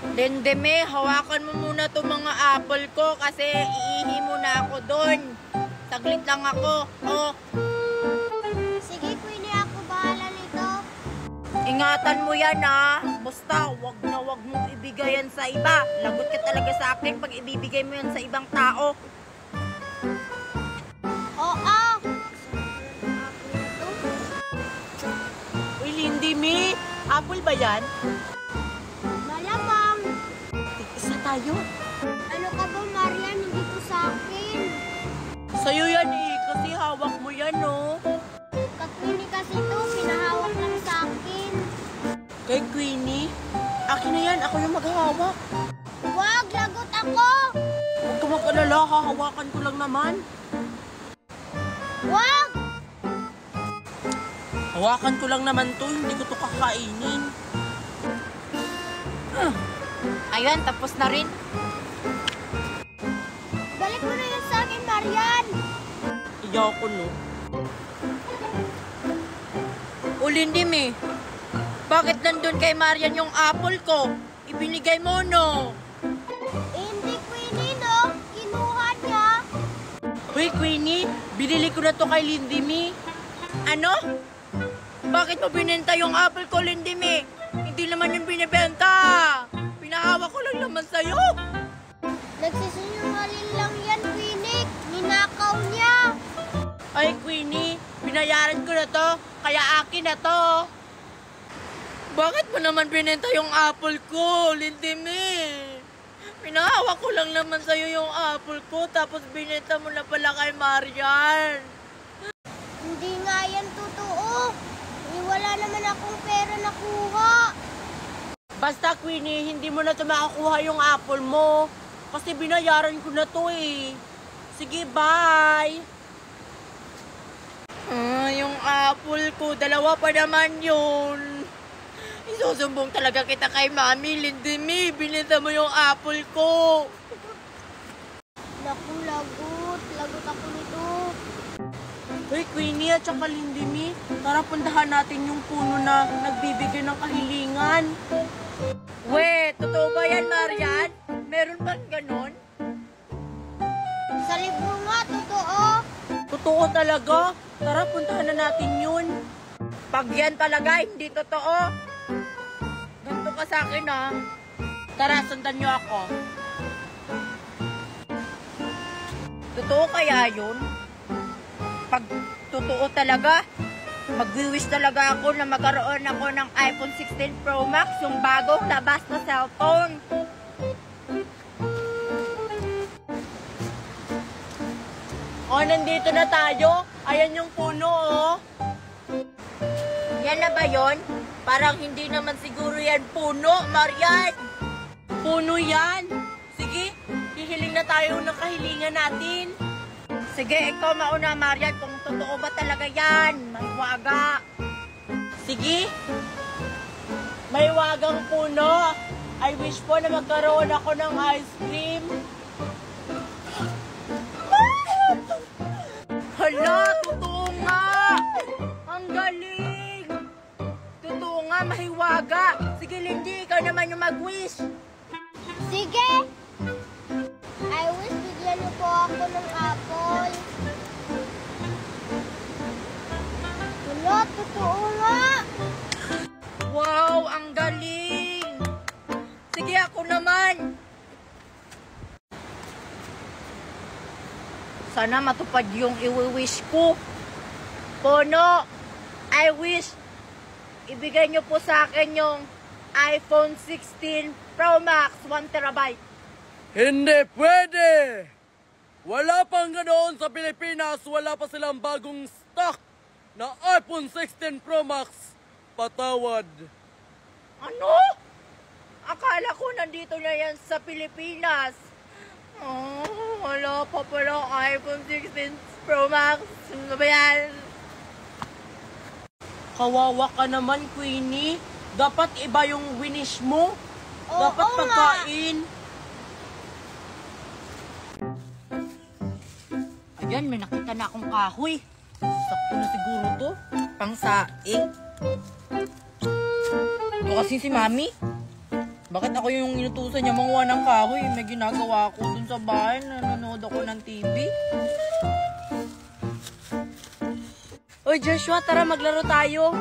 Dendeme, hawakan mo muna itong mga apple ko kasi iihi muna ako doon. Saglit lang ako. Oh, Sige, Queenie, ako bahala nito. ingatan mo yan ha. Basta, wag na wag mong ibigay yan sa iba. Lagot ka talaga sa akin pag ibibigay mo yan sa ibang tao. Oo. Uy, Lindy, Mi. Apple ba yan? Malamang. Isa tayo. Ano ka ba, Marian? Hindi to sa akin. Sa'yo yan eh, kasi hawak mo yan, no? Kay Queenie kasi to, pinahawak lang sa akin. Kay Queenie, akin na yan, ako yung maghahawak. Wag, lagot ako. Huwag ka mag-alala, hahawakan ko lang naman. Wag. Hawakan ko lang naman to, hindi ko to kakainin. Ayun, tapos na rin. Balik mo na yan sa akin, Marian. Iyaw ko, no? Ulindimi, bakit nandun kay Marian yung apple ko? Ibinigay mo, no? Hindi, Queenie, no? Kinuha niya. Uy, Queenie, binili ko na to kay Lindy, Mi. Ano? Bakit mo binenta yung apple ko, Lindimi? Hindi naman yung binibenta. Pinahawak ko lang naman sa'yo. Nagsisinungaling lang yan, Queenie. Ninakaw niya. Ay, Queenie, binayaran ko na to, kaya akin na to. Bakit mo naman binenta yung apple ko, Lindimi? Pinahawak ko lang naman sa'yo yung apple ko, tapos binenta mo na pala kay Marian. Hindi nga yan totoo. Wala naman akong pera nakuha. Basta, Queenie, hindi mo na to makakuha yung apple mo. Kasi binayaran ko na to eh. Sige, bye! Yung apple ko, dalawa pa naman yun. Isusumbong talaga kita kay Mami, Lindimi. Binenta mo yung apple ko. Naku, lagot. Lagot ako nito. Uy, Queenie at saka Lindy, Mi, tara puntahan natin yung puno na nagbibigay ng kahilingan. We, totoo ba yan, Marian? Meron bang ganon? Sa libro nga, totoo. Totoo talaga. Tara puntahan na natin yun. Pag yan talaga, hindi totoo. Ganto ka sa akin, ha? Tara, sundan niyo ako. Totoo kaya yun? Pag totoo talaga, mag-wish talaga ako na magkaroon ako ng iPhone 16 Pro Max, yung bagong labas na cellphone. Oh, nandito na tayo. Ayan yung puno, oh. Yan na ba yun? Parang hindi naman siguro yan puno, Marian. Puno yan. Sige, hihiling na tayo ng kahilingan natin. Sige, ikaw mauna, Marian, kung totoo ba talaga yan. Mahiwaga. Sige. May wagang puno. I wish po na magkaroon ako ng ice cream. Hala, totoo nga. Ang galing. Totoo nga, mahiwaga. Sige, Lindy, ikaw naman yung mag-wish. Sige. I wish bigyan niyo po ako ng apple. Wala, totoo nga. Wow, ang galing. Sige, ako naman. Sana matupad yung i-wish ko. Puno, I wish ibigay nyo po sa akin yung iPhone 16 Pro Max 1 terabyte. Hindi pwede! Wala pang ganoon sa Pilipinas, wala pa silang bagong stock na iPhone 16 Pro Max. Patawad. Ano? Akala ko nandito na yan sa Pilipinas. Oh, wala pa pala iPhone 16 Pro Max. Ano ba yan? Kawawa ka naman, Queenie. Dapat iba yung winish mo. Oo Dapat nga. pagkain. Ayan, may nakita na akong kahoy. Sakto na siguro to. Pang saing. Ito kasi si Mami. Bakit ako yung inutusan niya manguha ng kahoy? May ginagawa ako dun sa bahay. Nanonood ako ng TV. Oy, Joshua, tara maglaro tayo.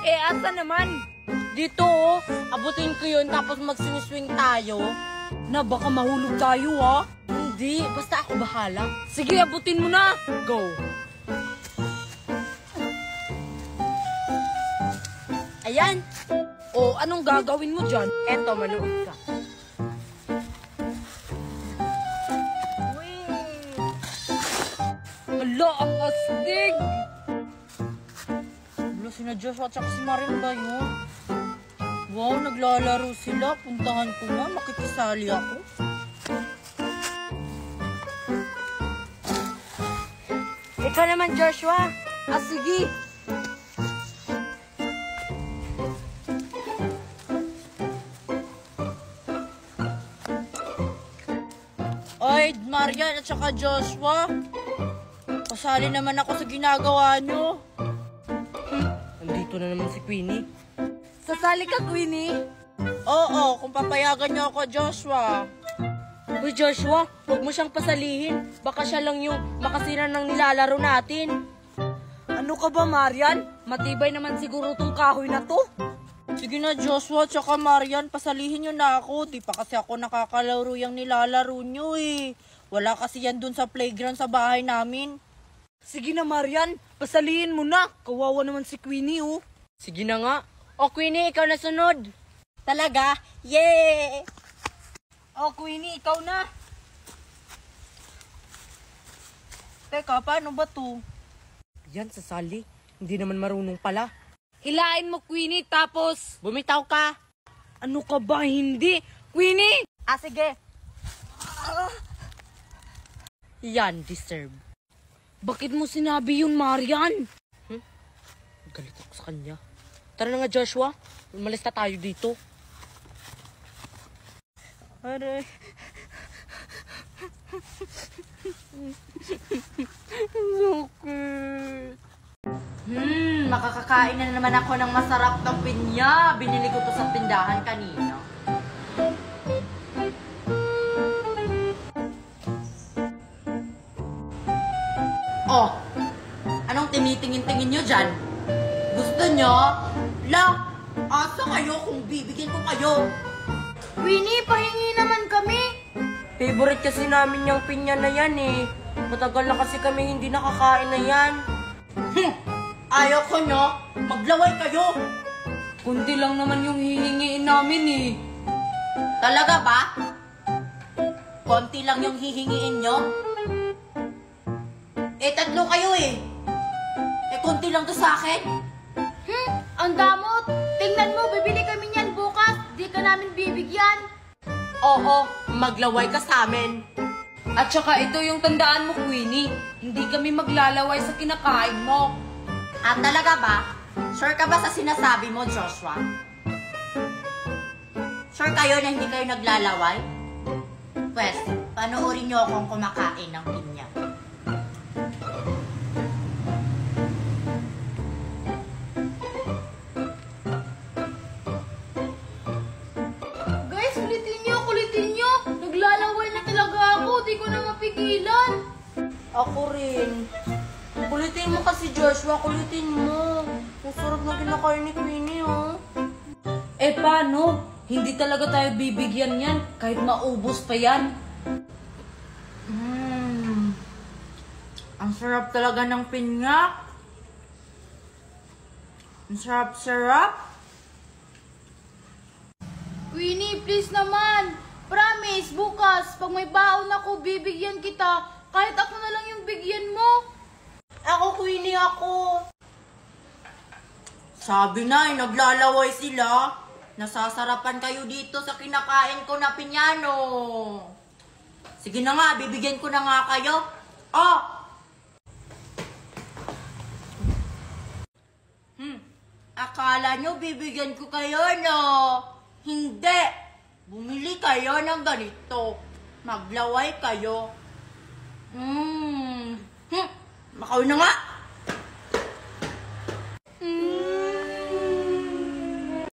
Eh, asa naman? Dito, oh. Abutin ko yun, tapos magsiniswing tayo. Na baka mahulog tayo, ha? Hindi, basta ako bahala. Sige, abutin mo na. Go. Ayan. O, anong gagawin mo dyan? Eto, manood ka. Hala, ang astig! Wala sina Joshua at saka si Marin ba yun? Wow, naglalaro sila. Puntahan ko na, makikisali ako. Ikaw naman, Joshua. Ah, sige. Oy, Marian at saka Joshua. Pasali naman ako sa ginagawa nyo. Nandito na naman si Queenie. Sasali ka, Queenie? Oo, kung papayagan nyo ako, Joshua. Uy, Joshua, huwag mo siyang pasalihin. Baka siya lang yung makasira ng nilalaro natin. Ano ka ba, Marian? Matibay naman siguro tong kahoy na to. Sige na, Joshua, tsaka Marian, pasalihin nyo na ako. Di pa kasi ako nakakalaro yung nilalaro nyo eh. Wala kasi yan dun sa playground sa bahay namin. Sige na, Marian. Pasalihin mo na. Kawawa naman si Queenie, oh. Sige na nga. O, Queenie, ikaw na sunod. Talaga? Yay! Oh, Queenie, ikaw na. Teka, paano ba to? Yan, sasali. Hindi naman marunong pala. Hilain mo, Queenie, tapos... Bumitaw ka. Ano ka ba, hindi? Queenie! Ah, sige. Yan, deserve. Bakit mo sinabi yun, Marian? Galit ako sa kanya. Tara na nga, Joshua. Umalis na tayo dito. Aray. Sakit. Makakakain na naman ako ng masarap ng pinya. Binili ko to sa tindahan kanina. Oh, anong tinitingin-tingin nyo dyan? Gusto nyo? La, asa kayo kung bibigyan ko kayo? Queenie, pahingi naman kami. Favorite kasi namin yung pinya na yan eh. Matagal na kasi kami hindi nakakain na yan. Ayaw ko nyo, maglaway kayo. Kunti lang naman yung hihingiin namin eh. Talaga ba? Konti lang yung hihingiin nyo? Eh, tatlo kayo eh. Eh, konti lang to sa akin. Ang damot. Tingnan mo, bibili kami niyan bukas. Di ka namin bibigyan. Oo, maglaway ka sa amin. At saka ito yung tandaan mo, Queenie. Hindi kami maglalaway sa kinakain mo. At talaga ba? Sure ka ba sa sinasabi mo, Joshua? Sure kayo na hindi kayo naglalaway? Pwes, panoorin niyo akong kumakain ng pinya. Guys, kulitin nyo. Naglalaway na talaga ako. Di ko na mapigilan. Ako rin. Kulitin mo kasi, Joshua. Kulitin mo. Ang sarap na kinakain ni Queenie, oh. Eh paano? Hindi talaga tayo bibigyan yan kahit maubos pa yan. Ang sarap talaga ng pinya. Ang sarap-sarap. Queenie, please naman. Promise, bukas, pag may baon ako, bibigyan kita. Kahit ako na lang yung bigyan mo. Ako, Queenie, ako. Sabi na, naglalaway sila. Nasasarapan kayo dito sa kinakain ko na pinyano. Sige na nga, bibigyan ko na nga kayo. Oh! Akala nyo bibigyan ko kayo, no? Hindi. Bumili kayo ng ganito. Maglaway kayo. Makaw na nga.